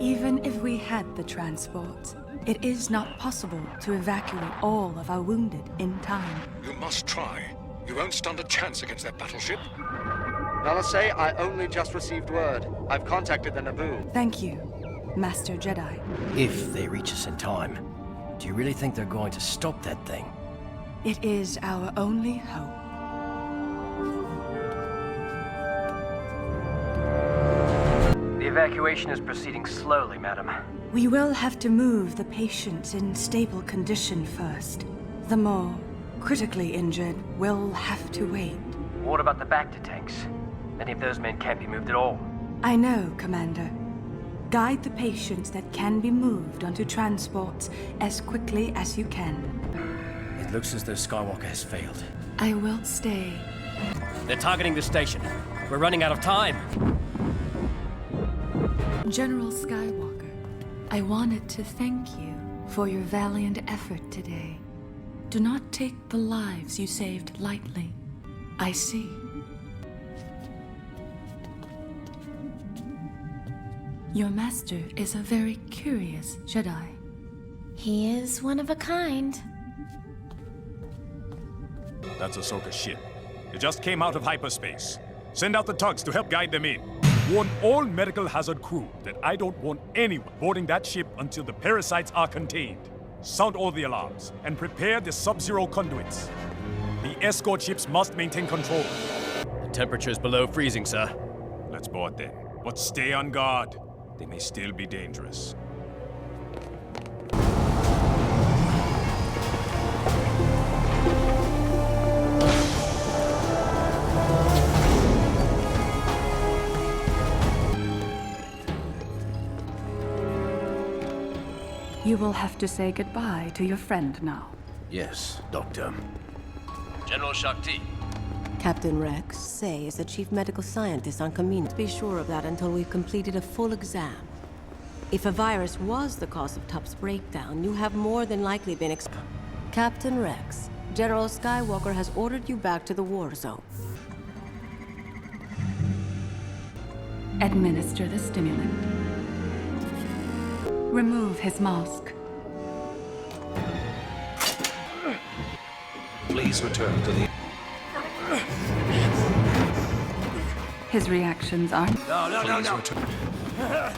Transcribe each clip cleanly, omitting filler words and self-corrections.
Even if we had the transports, it is not possible to evacuate all of our wounded in time. You must try. You won't stand a chance against that battleship. Nalase, I only just received word. I've contacted the Naboo. Thank you, Master Jedi. If they reach us in time, do you really think they're going to stop that thing? It is our only hope. The evacuation is proceeding slowly, madam. We will have to move the patients in stable condition first. The more critically injured will have to wait. What about the Bacta tanks? Many of those men can't be moved at all. I know, Commander. Guide the patients that can be moved onto transports as quickly as you can. It looks as though Skywalker has failed. I will stay. They're targeting the station. We're running out of time. General Skywalker, I wanted to thank you for your valiant effort today. Do not take the lives you saved lightly. I see. Your master is a very curious Jedi. He is one of a kind. That's Ahsoka's ship. It just came out of hyperspace. Send out the tugs to help guide them in. Warn all medical hazard crew that I don't want anyone boarding that ship until the parasites are contained. Sound all the alarms and prepare the sub-zero conduits. The escort ships must maintain control. The temperature's below freezing, sir. Let's board then, but stay on guard. They may still be dangerous. You will have to say goodbye to your friend now. Yes, Doctor. General Shakti. Captain Rex, Say is the chief medical scientist on Kaminoan. Be sure of that until we've completed a full exam. If a virus was the cause of Top's breakdown, you have more than likely been Captain Rex, General Skywalker has ordered you back to the war zone. Administer the stimulant. Remove his mask. Please return to the... His reactions aren't... No.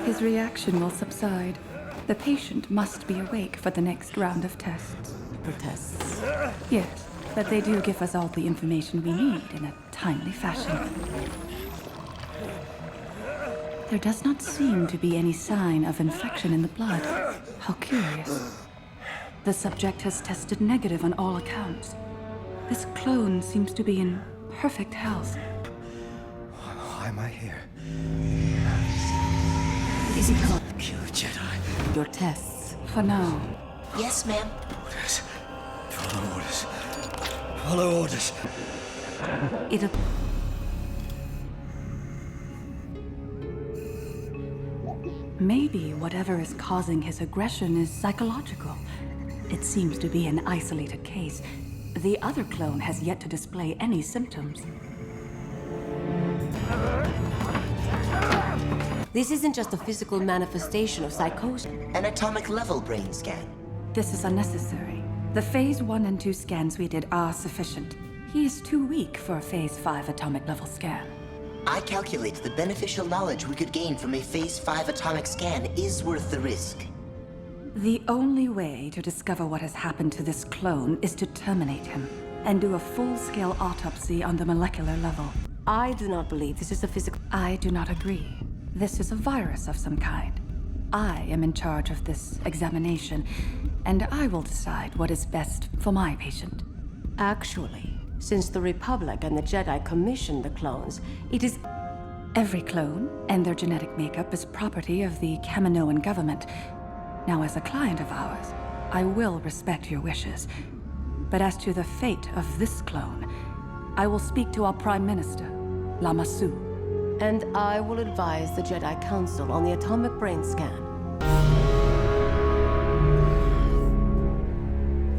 His reaction will subside. The patient must be awake for the next round of tests. Protests. Yes, but they do give us all the information we need in a timely fashion. There does not seem to be any sign of infection in the blood. How curious. The subject has tested negative on all accounts. This clone seems to be in perfect health. Why am I here? Is it called Kill a Jedi. your tests? For now. Yes, ma'am. Orders. Follow orders. Follow orders. It Maybe whatever is causing his aggression is psychological. It seems to be an isolated case. The other clone has yet to display any symptoms. This isn't just a physical manifestation of psychosis. An atomic level brain scan. This is unnecessary. The Phase 1 and 2 scans we did are sufficient. He is too weak for a Phase 5 atomic level scan. I calculate the beneficial knowledge we could gain from a Phase 5 atomic scan is worth the risk. The only way to discover what has happened to this clone is to terminate him and do a full-scale autopsy on the molecular level. I do not believe this is a physical... I do not agree. This is a virus of some kind. I am in charge of this examination, and I will decide what is best for my patient. Actually, since the Republic and the Jedi commissioned the clones, it is... Every clone and their genetic makeup is property of the Kaminoan government. Now, as a client of ours, I will respect your wishes. But as to the fate of this clone, I will speak to our Prime Minister, Lama Su. And I will advise the Jedi Council on the atomic brain scan.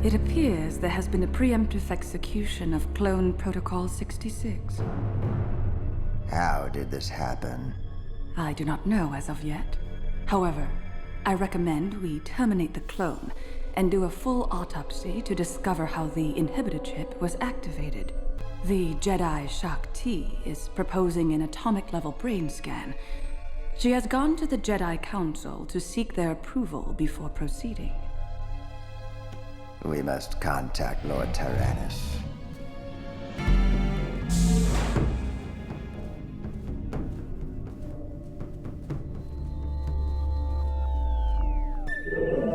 It appears there has been a preemptive execution of Clone Protocol 66. How did this happen? I do not know as of yet. However, I recommend we terminate the clone and do a full autopsy to discover how the inhibitor chip was activated. The Jedi Shakti is proposing an atomic-level brain scan. She has gone to the Jedi Council to seek their approval before proceeding. We must contact Lord Tyrannis.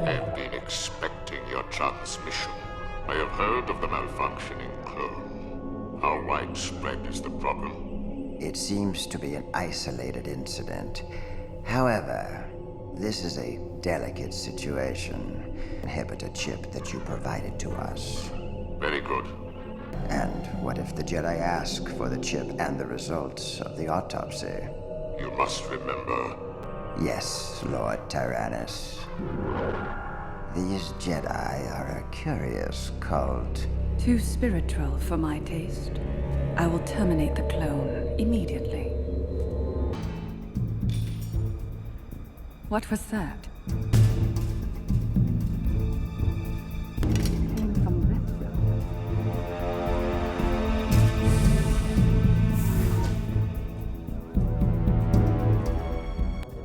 I've been expecting your transmission. I have heard of the malfunctioning clone. How widespread is the problem? It seems to be an isolated incident. However, this is a delicate situation. Inhibitor chip that you provided to us. Very good. And what if the Jedi ask for the chip and the results of the autopsy? You must remember. Yes, Lord Tyrannis. These Jedi are a curious cult. Too spiritual for my taste. I will terminate the clone immediately. What was that?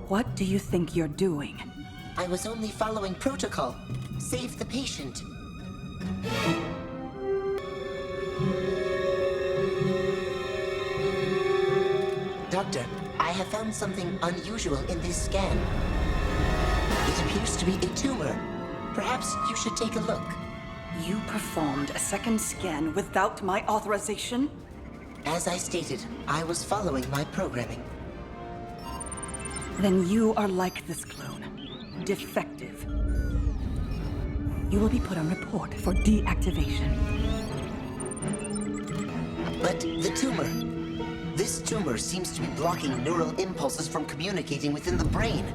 What do you think you're doing? I was only following protocol. Save the patient. Doctor, I have found something unusual in this scan. It appears to be a tumor. Perhaps you should take a look. You performed a second scan without my authorization? As I stated, I was following my programming. Then you are like this clone. Defective. You will be put on report for deactivation. But the tumor. This tumor seems to be blocking neural impulses from communicating within the brain.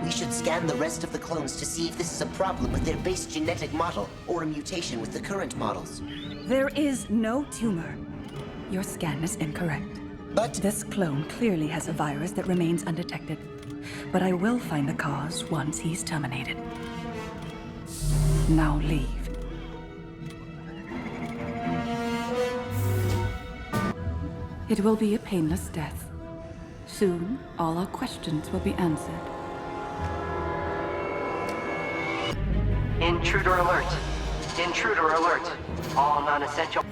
We should scan the rest of the clones to see if this is a problem with their base genetic model or a mutation with the current models. There is no tumor. Your scan is incorrect. But This clone clearly has a virus that remains undetected. But I will find the cause once he's terminated. Now leave. It will be a painless death. Soon, all our questions will be answered. Intruder alert! Intruder alert! All non-essential...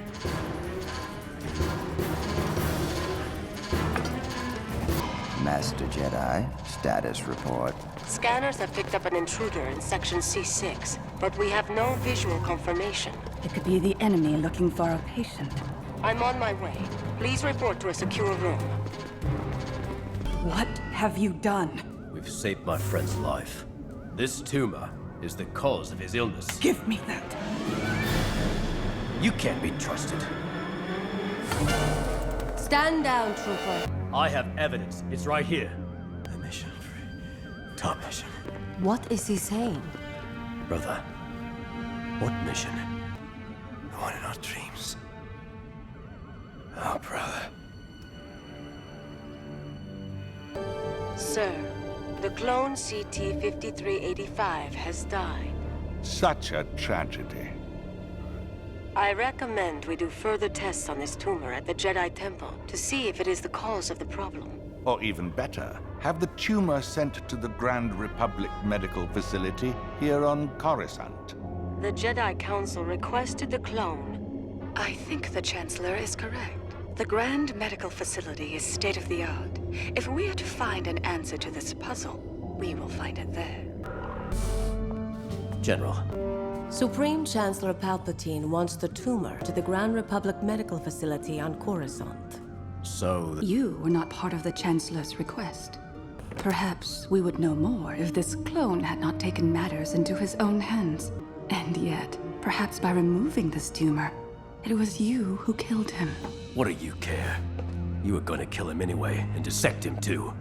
Master Jedi, status report. Scanners have picked up an intruder in Section C6, but we have no visual confirmation. It could be the enemy looking for a patient. I'm on my way. Please report to a secure room. What have you done? We've saved my friend's life. This tumor is the cause of his illness. Give me that. You can't be trusted. Stand down, Trooper. I have evidence. It's right here. The mission. Top mission. What is he saying? Brother, what mission? The one in our dreams. Oh, brother. Sir, the clone CT-5385 has died. Such a tragedy. I recommend we do further tests on this tumor at the Jedi Temple to see if it is the cause of the problem. Or even better, have the tumor sent to the Grand Republic Medical Facility here on Coruscant. The Jedi Council requested the clone. I think the Chancellor is correct. The Grand Medical Facility is state-of-the-art. If we are to find an answer to this puzzle, we will find it there. General, Supreme Chancellor Palpatine wants the tumor to the Grand Republic Medical Facility on Coruscant. so... You were not part of the Chancellor's request. Perhaps we would know more if this clone had not taken matters into his own hands. And yet, perhaps by removing this tumor, it was you who killed him. What do you care? You were gonna kill him anyway, and dissect him too.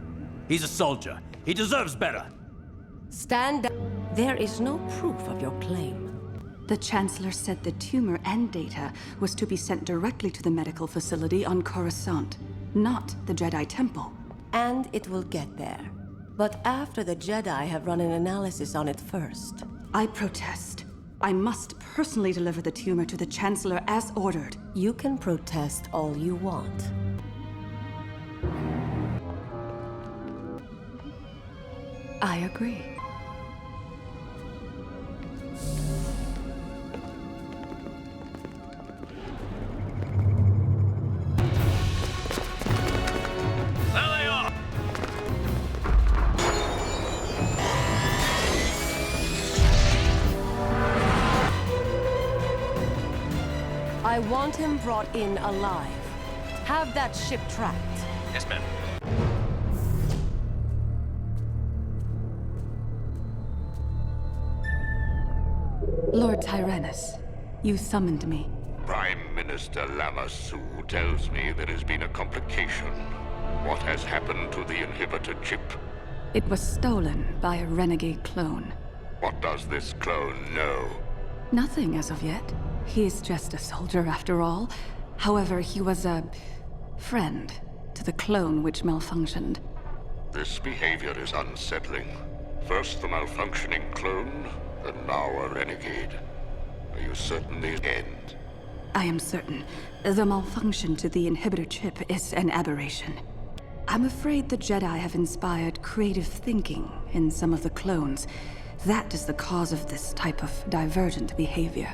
He's a soldier. He deserves better. Stand down. There is no proof of your claim. The Chancellor said the tumor and data was to be sent directly to the medical facility on Coruscant, not the Jedi Temple. And it will get there. But after the Jedi have run an analysis on it first. I protest. I must personally deliver the tumor to the Chancellor as ordered. You can protest all you want. I agree. There they are! I want him brought in alive. Have that ship tracked. Yes, ma'am. Lord Tyrannis, you summoned me. Prime Minister Lamassu tells me there has been a complication. What has happened to the inhibitor chip? It was stolen by a renegade clone. What does this clone know? Nothing as of yet. He's just a soldier after all. However, he was a friend to the clone which malfunctioned. This behavior is unsettling. First the malfunctioning clone, and now a renegade. Are you certain these end? I am certain. The malfunction to the inhibitor chip is an aberration. I'm afraid the Jedi have inspired creative thinking in some of the clones. That is the cause of this type of divergent behavior.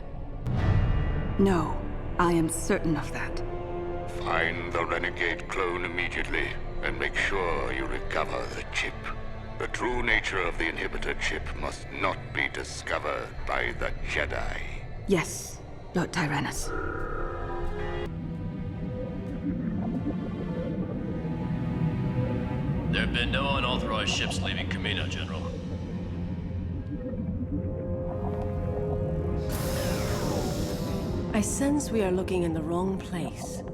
No, I am certain of that. Find the renegade clone immediately, and make sure you recover the chip. The true nature of the inhibitor chip must not be discovered by the Jedi. Yes, Lord Tyrannis. There have been no unauthorized ships leaving Kamino, General. I sense we are looking in the wrong place.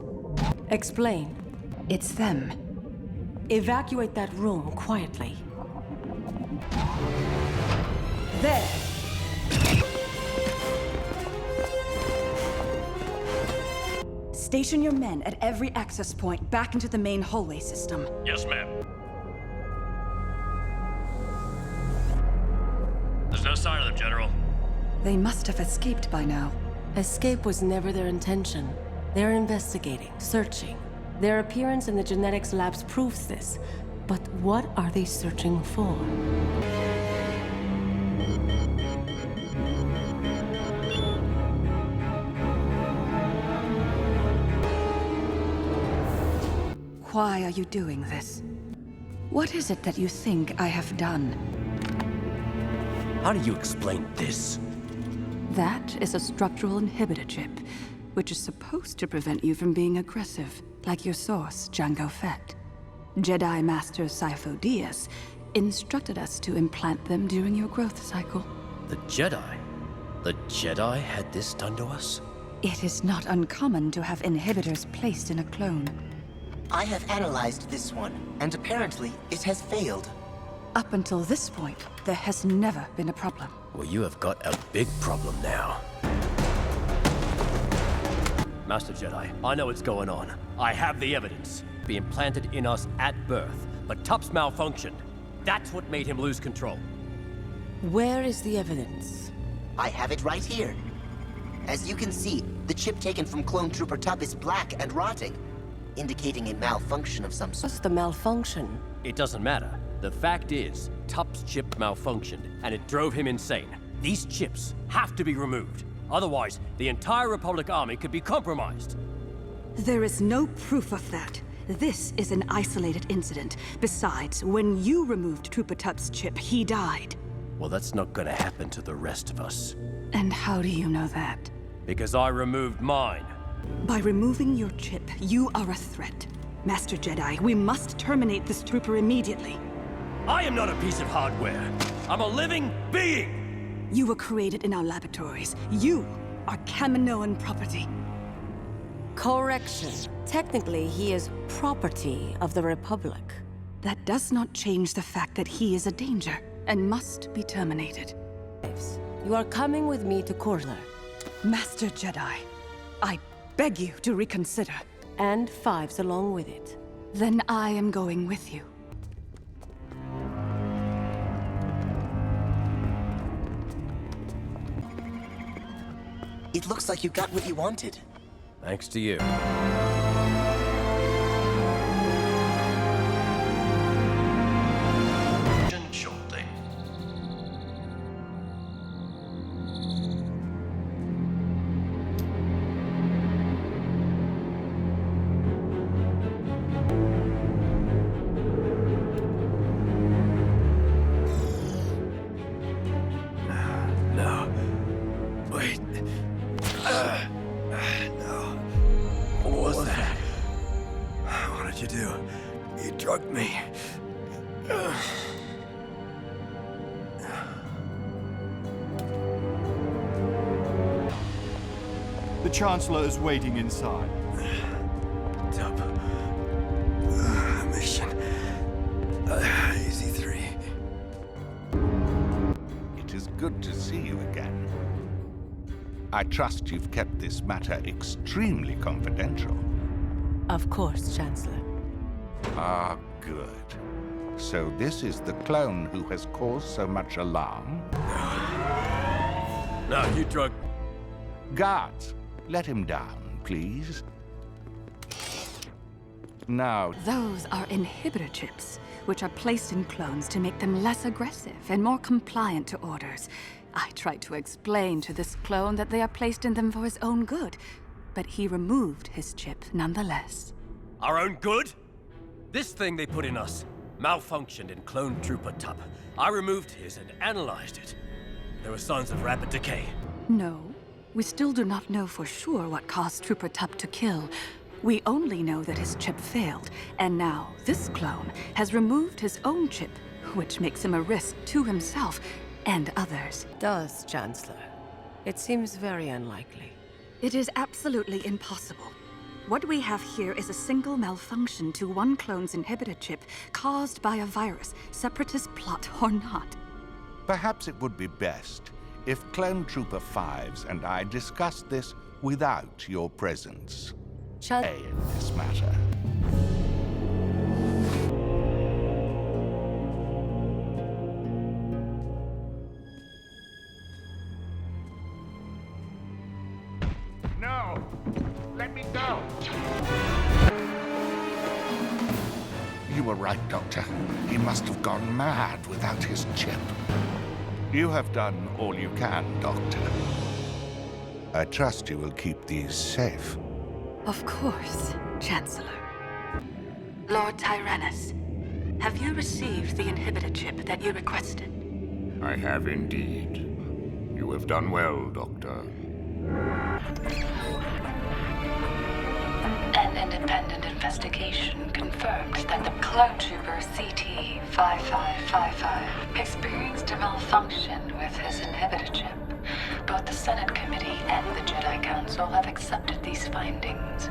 Explain. It's them. Evacuate that room quietly. There! Station your men at every access point back into the main hallway system. Yes, ma'am. There's no sign of them, General. They must have escaped by now. Escape was never their intention. They're investigating, searching. Their appearance in the genetics labs proves this. But what are they searching for? Why are you doing this? What is it that you think I have done? How do you explain this? That is a structural inhibitor chip, which is supposed to prevent you from being aggressive, like your source, Jango Fett. Jedi Master Sifo Dyas instructed us to implant them during your growth cycle. The Jedi? The Jedi had this done to us? It is not uncommon to have inhibitors placed in a clone. I have analyzed this one, and apparently it has failed. Up until this point, there has never been a problem. Well, you have got a big problem now. Master Jedi, I know what's going on. I have the evidence. Be implanted in us at birth, but Tup's malfunctioned. That's what made him lose control. Where is the evidence? I have it right here. As you can see, the chip taken from Clone Trooper Tup is black and rotting, indicating a malfunction of some sort. What's the malfunction? It doesn't matter. The fact is, Tup's chip malfunctioned, and it drove him insane. These chips have to be removed. Otherwise, the entire Republic army could be compromised. There is no proof of that. This is an isolated incident. Besides, when you removed Trooper Tup's chip, he died. Well, that's not gonna happen to the rest of us. And how do you know that? Because I removed mine. By removing your chip, you are a threat. Master Jedi, we must terminate this trooper immediately. I am not a piece of hardware. I'm a living being! You were created in our laboratories. You are Kaminoan property. Correction. Technically, he is property of the Republic. That does not change the fact that he is a danger and must be terminated. You are coming with me to Coruscant. Master Jedi, I beg you to reconsider. And Fives along with it. Then I am going with you. It looks like you got what you wanted. Thanks to you. Shortly. No. Wait. No. What was that? What did you do? You drugged me. The Chancellor is waiting inside. Top. Mission. Easy 3. It is good to see you again. I trust you've kept this matter extremely confidential. Of course, Chancellor. Ah, good. So this is the clone who has caused so much alarm? No, you drug... Guards, let him down, please. Now... Those are inhibitor chips, which are placed in clones to make them less aggressive and more compliant to orders. I tried to explain to this clone that they are placed in them for his own good, but he removed his chip nonetheless. Our own good? This thing they put in us malfunctioned in Clone Trooper Tup. I removed his and analyzed it. There were signs of rapid decay. No, we still do not know for sure what caused Trooper Tup to kill. We only know that his chip failed, and now this clone has removed his own chip, which makes him a risk to himself and others. Does, Chancellor. It seems very unlikely. It is absolutely impossible. What we have here is a single malfunction to one clone's inhibitor chip caused by a virus, separatist plot or not. Perhaps it would be best if Clone Trooper Fives and I discussed this without your presence. In this matter. No! Let me go! You were right, Doctor. He must have gone mad without his chip. You have done all you can, Doctor. I trust you will keep these safe. Of course, Chancellor. Lord Tyrannis, have you received the inhibitor chip that you requested? I have indeed. You have done well, Doctor. An independent investigation confirmed that the clone trooper CT-5555 experienced a malfunction with his inhibitor chip. Both the Senate Committee and the Jedi Council have accepted these findings.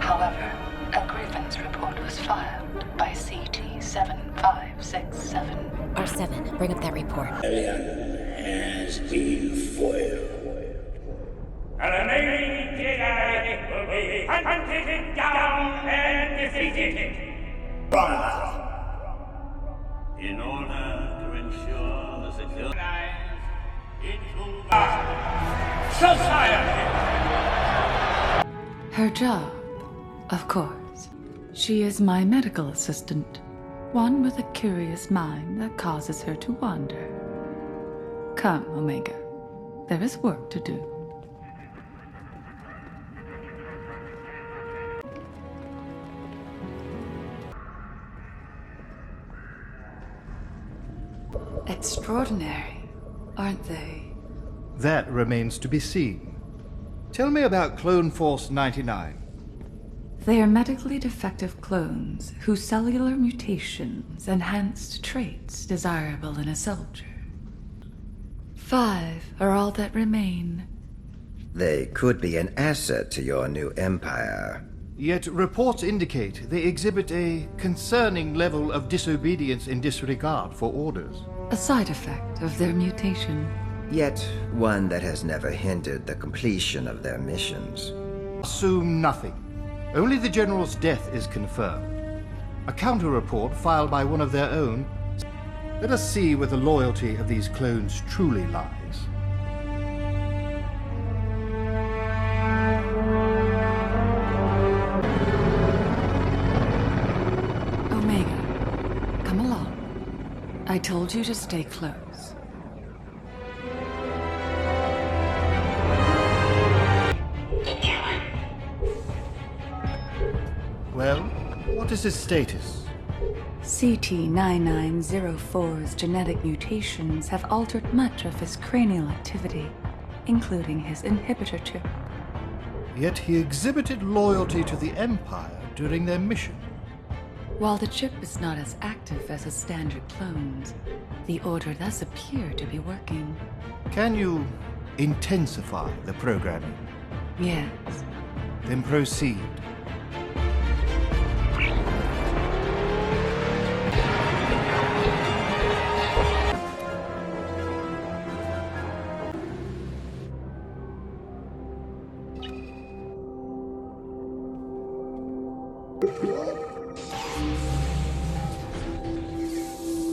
However, a grievance report was filed by CT-7567. R7, bring up that report. Has been foiled. And the remaining Jedi will be hunted down and defeated. In order to ensure the security into society. Her job, of course. She is my medical assistant. One with a curious mind that causes her to wander. Come, Omega. There is work to do. Extraordinary, aren't they? That remains to be seen. Tell me about Clone Force 99. They are medically defective clones whose cellular mutations enhanced traits desirable in a soldier. 5 are all that remain. They could be an asset to your new empire. Yet reports indicate they exhibit a concerning level of disobedience and disregard for orders. A side effect of their mutation. Yet one that has never hindered the completion of their missions. Assume nothing. Only the General's death is confirmed. A counter-report filed by one of their own. Let us see where the loyalty of these clones truly lies. I told you to stay close. Well, what is his status? CT-9904's genetic mutations have altered much of his cranial activity, including his inhibitor chip. Yet he exhibited loyalty to the Empire during their mission. While the chip is not as active as his standard clones, the Order does appear to be working. Can you intensify the programming? Yes. Then proceed.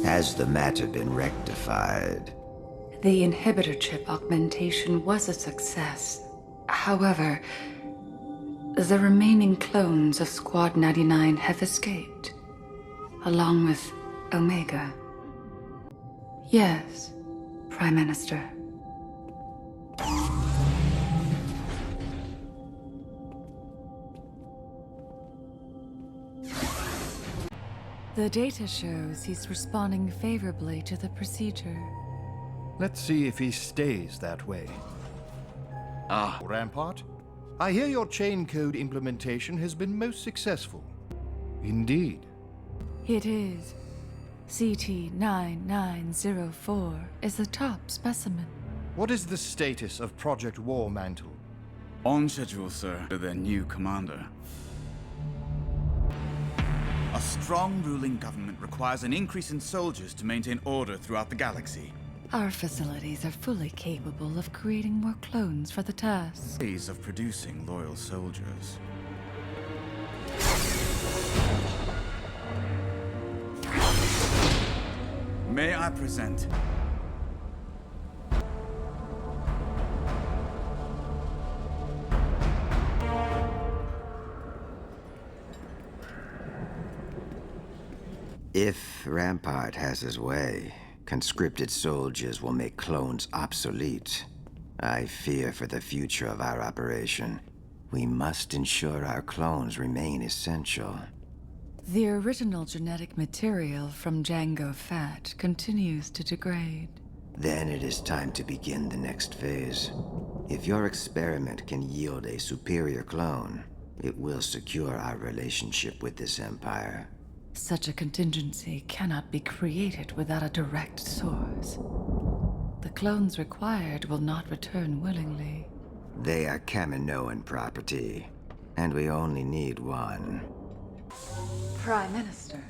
Has the matter been rectified? The inhibitor chip augmentation was a success. However, the remaining clones of Squad 99 have escaped, along with Omega. Yes, Prime Minister. The data shows he's responding favorably to the procedure. Let's see if he stays that way. Rampart, I hear your chain code implementation has been most successful. Indeed. It is. CT-9904 is the top specimen. What is the status of Project War Mantle? On schedule, sir, to their new commander. A strong ruling government requires an increase in soldiers to maintain order throughout the galaxy. Our facilities are fully capable of creating more clones for the task. Ways of producing loyal soldiers. May I present... If Rampart has his way, conscripted soldiers will make clones obsolete. I fear for the future of our operation. We must ensure our clones remain essential. The original genetic material from Jango Fett continues to degrade. Then it is time to begin the next phase. If your experiment can yield a superior clone, it will secure our relationship with this empire. Such a contingency cannot be created without a direct source. The clones required will not return willingly. They are Kaminoan property, and we only need one. Prime Minister.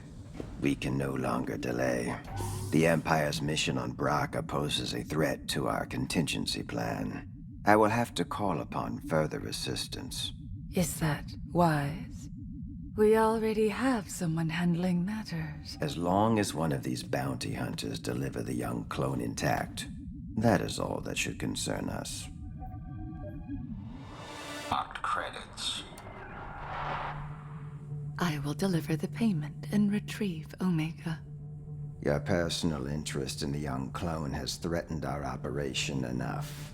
We can no longer delay. The Empire's mission on Bracca poses a threat to our contingency plan. I will have to call upon further assistance. Is that wise? We already have someone handling matters. As long as one of these bounty hunters deliver the young clone intact, that is all that should concern us. Marked credits. I will deliver the payment and retrieve Omega. Your personal interest in the young clone has threatened our operation enough.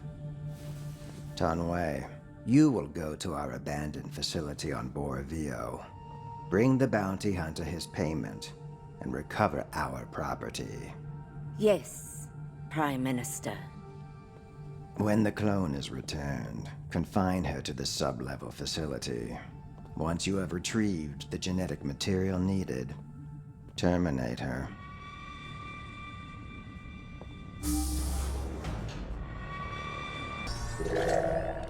Tanway, you will go to our abandoned facility on Boravio. Bring the bounty hunter his payment, and recover our property. Yes, Prime Minister. When the clone is returned, confine her to the sub-level facility. Once you have retrieved the genetic material needed, terminate her.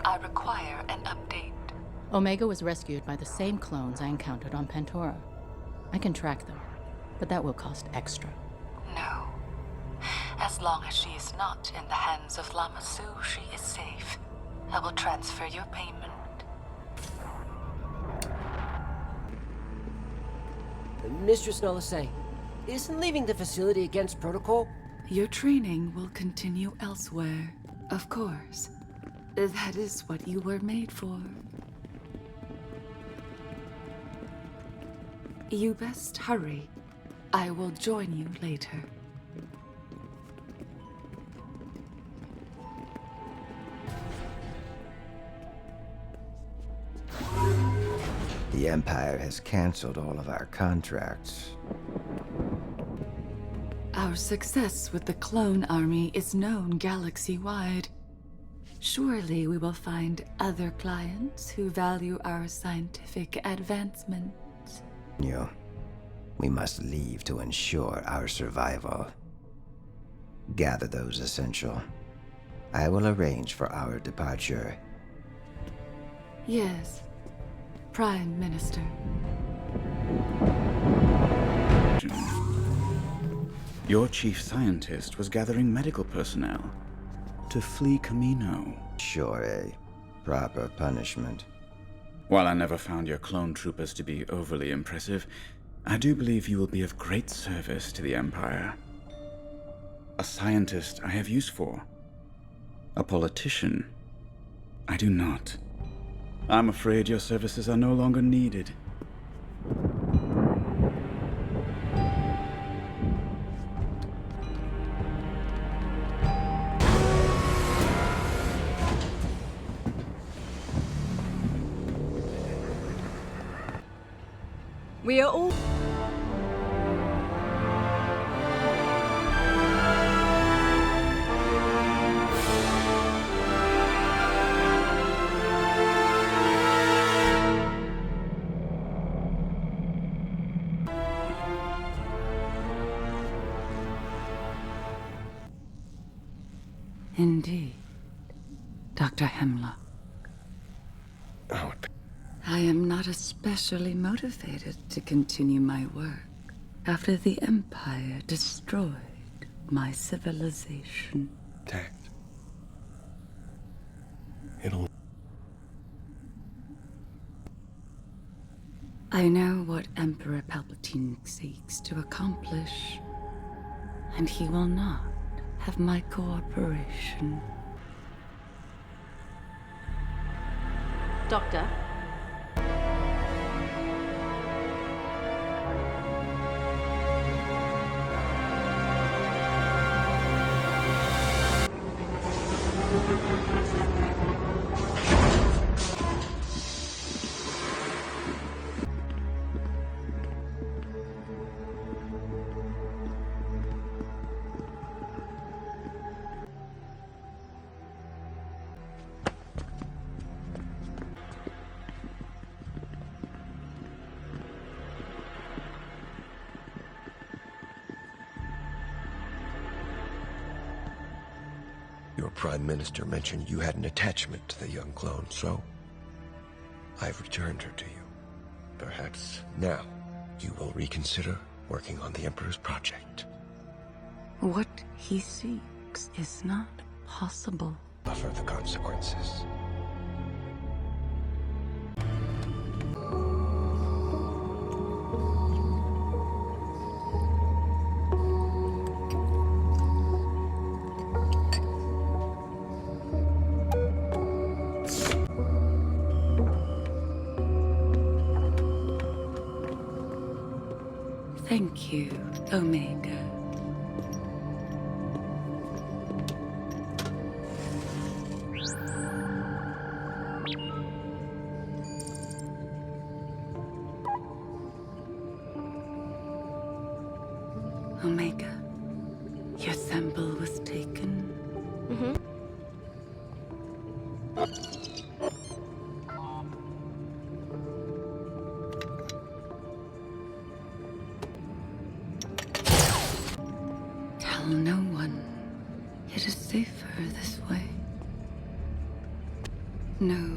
I require an update. Omega was rescued by the same clones I encountered on Pantora. I can track them, but that will cost extra. No. As long as she is not in the hands of Lama Su, she is safe. I will transfer your payment. Mistress Nalase, isn't leaving the facility against protocol? Your training will continue elsewhere, of course. That is what you were made for. You best hurry. I will join you later. The Empire has canceled all of our contracts. Our success with the clone army is known galaxy-wide. Surely we will find other clients who value our scientific advancements. We must leave to ensure our survival. Gather those essential. I will arrange for our departure. Yes, Prime Minister. Your chief scientist was gathering medical personnel to flee Kamino. Sure, a proper punishment. While I never found your clone troopers to be overly impressive, I do believe you will be of great service to the Empire. A scientist I have use for. A politician I do not. I'm afraid your services are no longer needed. We are all... Indeed, Dr. Hemlock. I am not especially motivated to continue my work after the Empire destroyed my civilization. Tact. I know what Emperor Palpatine seeks to accomplish, and he will not have my cooperation. Doctor? Your Prime Minister mentioned you had an attachment to the young clone, so I've returned her to you. Perhaps now you will reconsider working on the Emperor's project. What he seeks is not possible. Suffer the consequences. Thank you, Omega. Omega, your sample was taken. Tell no one. It is safer this way. No,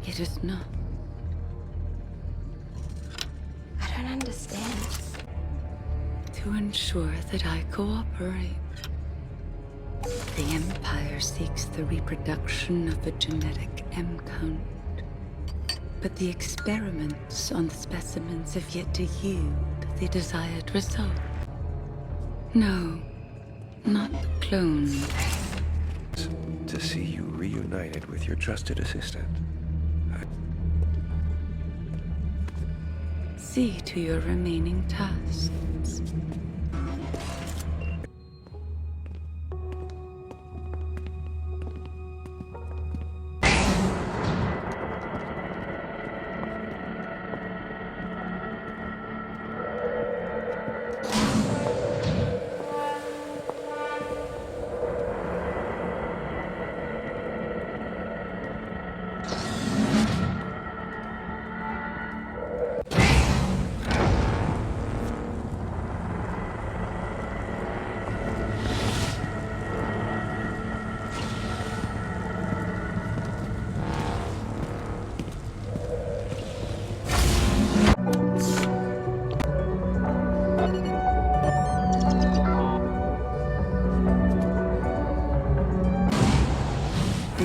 it is not. I don't understand. To ensure that I cooperate. The Empire seeks the reproduction of a genetic M count. But the experiments on the specimens have yet to yield the desired result. No, not the clone. To see you reunited with your trusted assistant. See to your remaining tasks.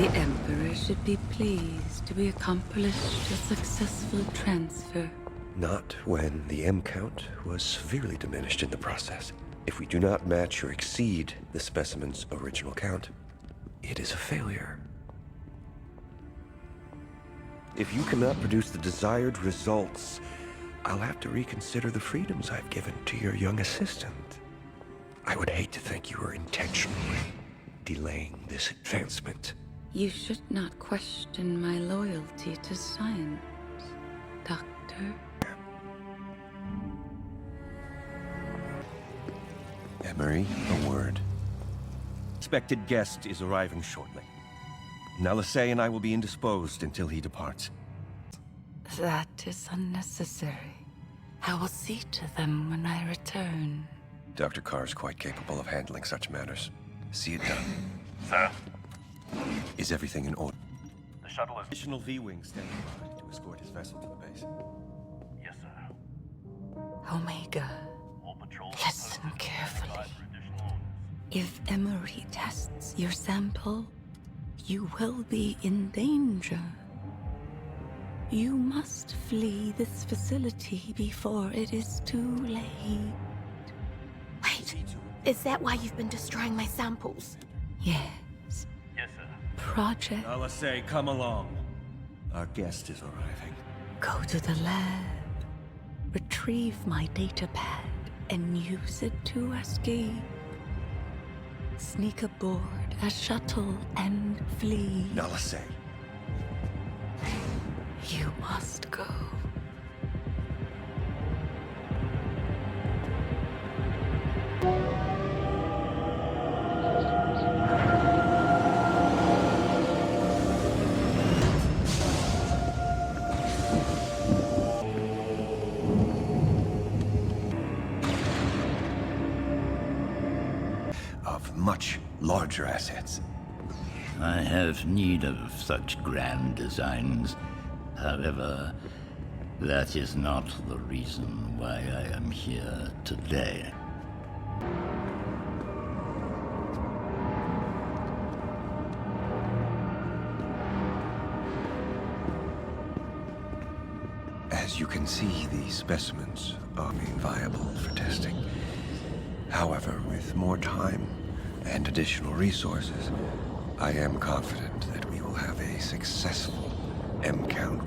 The Emperor should be pleased to be accomplished a successful transfer. Not when the M count was severely diminished in the process. If we do not match or exceed the specimen's original count, it is a failure. If you cannot produce the desired results, I'll have to reconsider the freedoms I've given to your young assistant. I would hate to think you were intentionally delaying this advancement. You should not question my loyalty to science, Doctor. Emery, a word. Expected guest is arriving shortly. Nalisay and I will be indisposed until he departs. That is unnecessary. I will see to them when I return. Dr. Carr is quite capable of handling such matters. See it done. Sir? Is everything in order? The shuttle is... Additional V-Wing standing by to escort his vessel to the base. Yes, sir. Omega, listen carefully. If Emery tests your sample, you will be in danger. You must flee this facility before it is too late. Wait, is that why you've been destroying my samples? Yes. Yes, sir. Project. Nalisay, come along. Our guest is arriving. Go to the lab. Retrieve my data pad and use it to escape. Sneak aboard a shuttle and flee. Nalisay. You must go. Of much larger assets. I have need of such grand designs. However, that is not the reason why I am here today. As you can see, these specimens are being viable for testing. However, with more time and additional resources, I am confident that we will have a successful M-count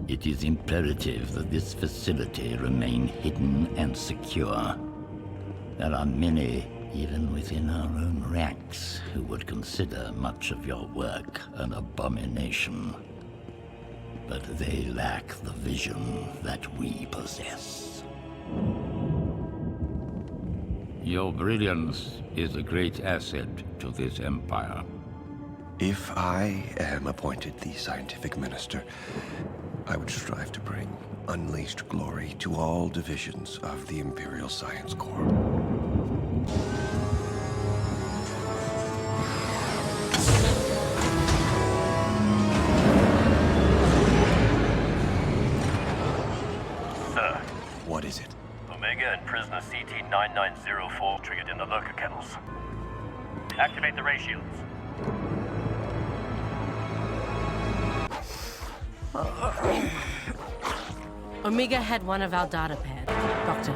It is imperative that this facility remain hidden and secure. There are many, even within our own ranks, who would consider much of your work an abomination. But they lack the vision that we possess. Your brilliance is a great asset to this empire. If I am appointed the scientific minister, I would strive to bring unleashed glory to all divisions of the Imperial Science Corps. Sir. What is it? Omega and prisoner CT-9904 triggered in the lurker kennels. Activate the ray shields. Omega had one of our data pads. Doctor,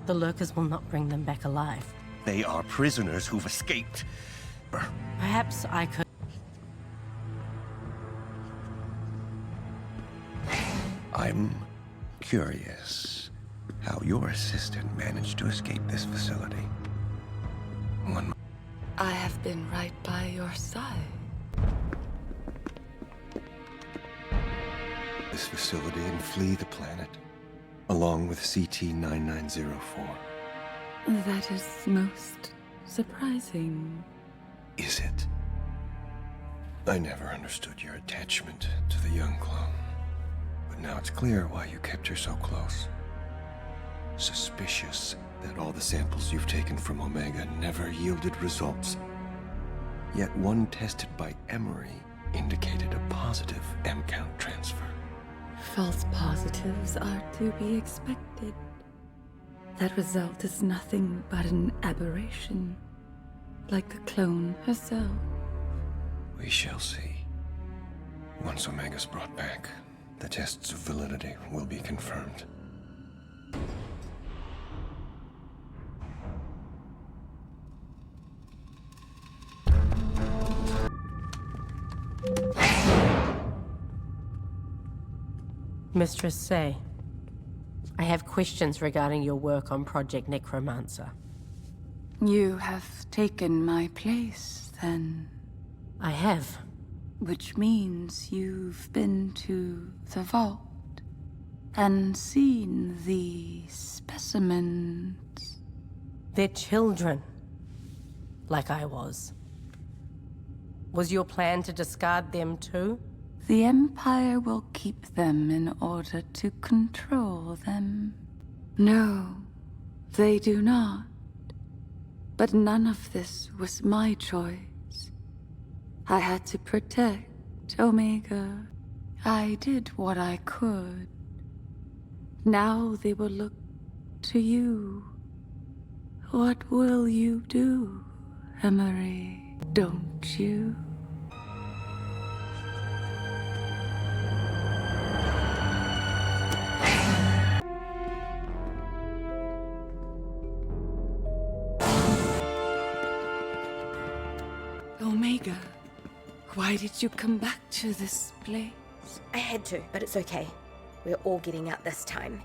the lurkers will not bring them back alive. They are prisoners who've escaped. Perhaps I could... I'm curious how your assistant managed to escape this facility. I have been right by your side. This facility and flee the planet, along with CT-9904. That is most surprising. Is it? I never understood your attachment to the young clone. But now it's clear why you kept her so close. Suspicious that all the samples you've taken from Omega never yielded results. Yet one tested by Emery indicated a positive M-count transfer. False positives are to be expected. That result is nothing but an aberration. like the clone herself. We shall see. Once Omega's brought back, the tests of validity will be confirmed. Mistress Say, I have questions regarding your work on Project Necromancer. You have taken my place, then. I have. Which means you've been to the vault and seen the specimens. They're children. Like I was. Was your plan to discard them too? The Empire will keep them in order to control them. No, they do not. But none of this was my choice. I had to protect Omega. I did what I could. Now they will look to you. What will you do, Emery? Don't you? Omega, why did you come back to this place? I had to, but it's okay. We're all getting out this time.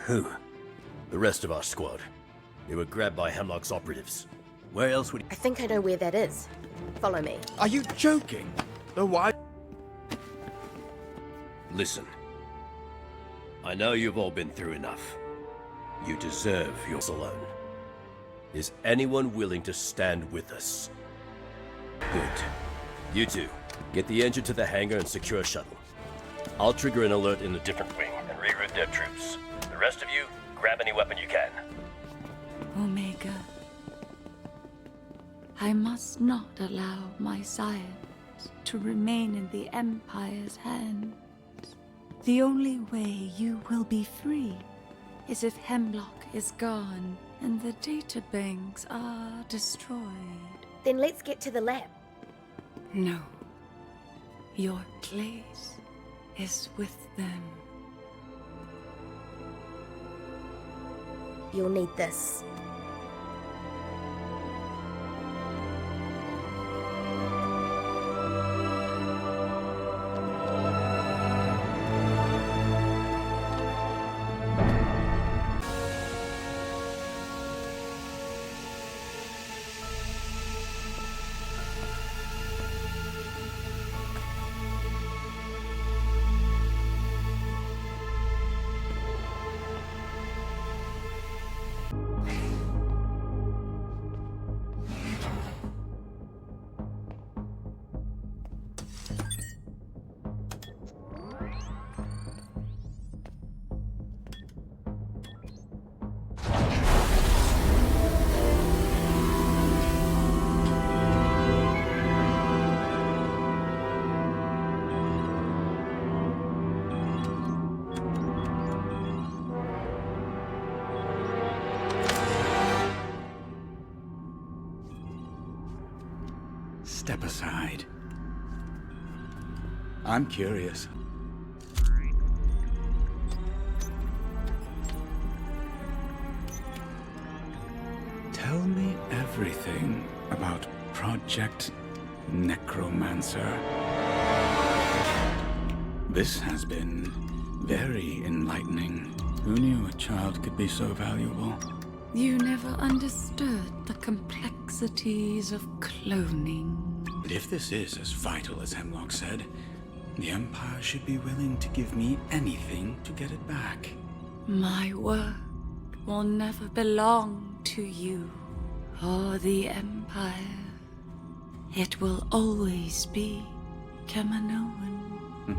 Who? The rest of our squad. They were grabbed by Hemlock's operatives. Where else would I think I know where that is. Follow me. Are you joking? Then why? Listen. I know you've all been through enough. You deserve yours alone. Is anyone willing to stand with us? Good. You two, get the engine to the hangar and secure a shuttle. I'll trigger an alert in a different wing and reroute their troops. The rest of you, grab any weapon you can. Omega, I must not allow my science to remain in the Empire's hands. The only way you will be free is if Hemlock is gone and the databanks are destroyed. Then let's get to the lab. No. Your place is with them. You'll need this. Step aside. I'm curious. Tell me everything about Project Necromancer. This has been very enlightening. Who knew a child could be so valuable? You never understood the complexities of cloning. But if this is as vital as Hemlock said, the Empire should be willing to give me anything to get it back. My work will never belong to you or the Empire. It will always be Kaminoan.